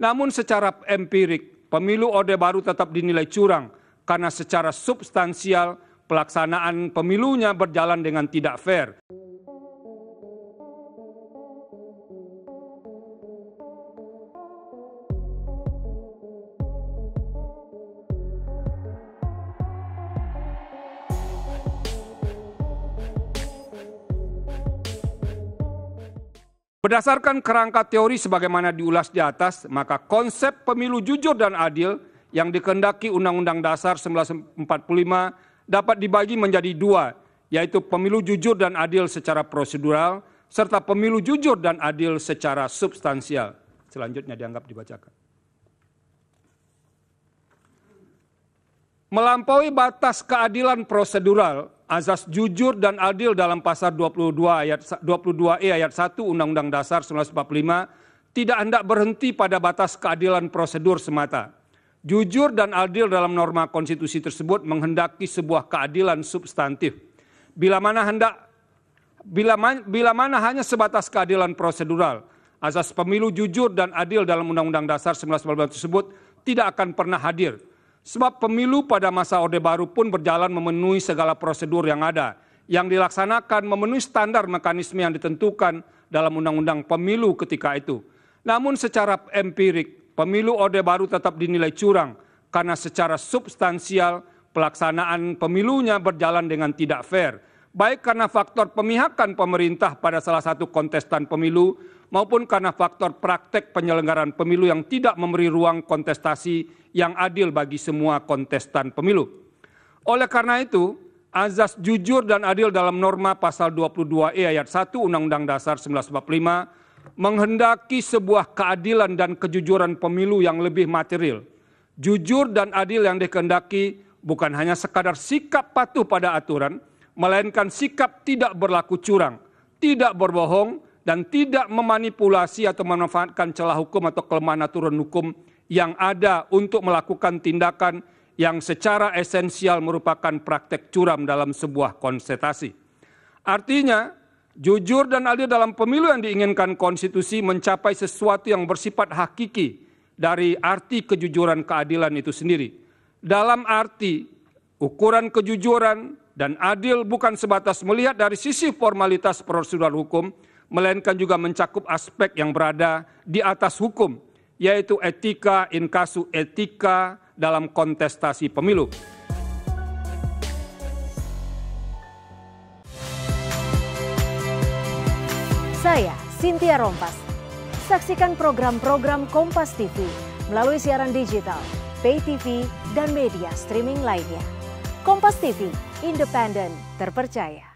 Namun secara empirik, pemilu Orde Baru tetap dinilai curang karena secara substansial pelaksanaan pemilunya berjalan dengan tidak fair. Berdasarkan kerangka teori sebagaimana diulas di atas, maka konsep pemilu jujur dan adil yang dikehendaki Undang-Undang Dasar 1945 dapat dibagi menjadi dua, yaitu pemilu jujur dan adil secara prosedural, serta pemilu jujur dan adil secara substansial. Selanjutnya dianggap dibacakan. Melampaui batas keadilan prosedural, azas jujur dan adil dalam pasal 22E ayat 1 Undang-Undang Dasar 1945 tidak hendak berhenti pada batas keadilan prosedur semata. Jujur dan adil dalam norma konstitusi tersebut menghendaki sebuah keadilan substantif. Bila mana hanya sebatas keadilan prosedural, azas pemilu jujur dan adil dalam Undang-Undang Dasar 1945 tersebut tidak akan pernah hadir. Sebab pemilu pada masa Orde Baru pun berjalan memenuhi segala prosedur yang ada, yang dilaksanakan memenuhi standar mekanisme yang ditentukan dalam Undang-Undang Pemilu ketika itu. Namun secara empirik, pemilu Orde Baru tetap dinilai curang karena secara substansial pelaksanaan pemilunya berjalan dengan tidak fair, baik karena faktor pemihakan pemerintah pada salah satu kontestan pemilu maupun karena faktor praktek penyelenggaraan pemilu yang tidak memberi ruang kontestasi yang adil bagi semua kontestan pemilu. Oleh karena itu, azas jujur dan adil dalam norma pasal 22E ayat 1 Undang-Undang Dasar 1945 menghendaki sebuah keadilan dan kejujuran pemilu yang lebih material. Jujur dan adil yang dikehendaki bukan hanya sekadar sikap patuh pada aturan, melainkan sikap tidak berlaku curang, tidak berbohong, dan tidak memanipulasi atau memanfaatkan celah hukum atau kelemahan aturan hukum yang ada untuk melakukan tindakan yang secara esensial merupakan praktek curam dalam sebuah kontestasi. Artinya, jujur dan adil dalam pemilu yang diinginkan konstitusi mencapai sesuatu yang bersifat hakiki dari arti kejujuran keadilan itu sendiri. Dalam arti, ukuran kejujuran dan adil bukan sebatas melihat dari sisi formalitas prosedural hukum, melainkan juga mencakup aspek yang berada di atas hukum, yaitu etika in casu etika dalam kontestasi pemilu. Saya Cynthia Rompas. Saksikan program-program Kompas TV melalui siaran digital, pay TV, dan media streaming lainnya. Kompas TV, independen, terpercaya.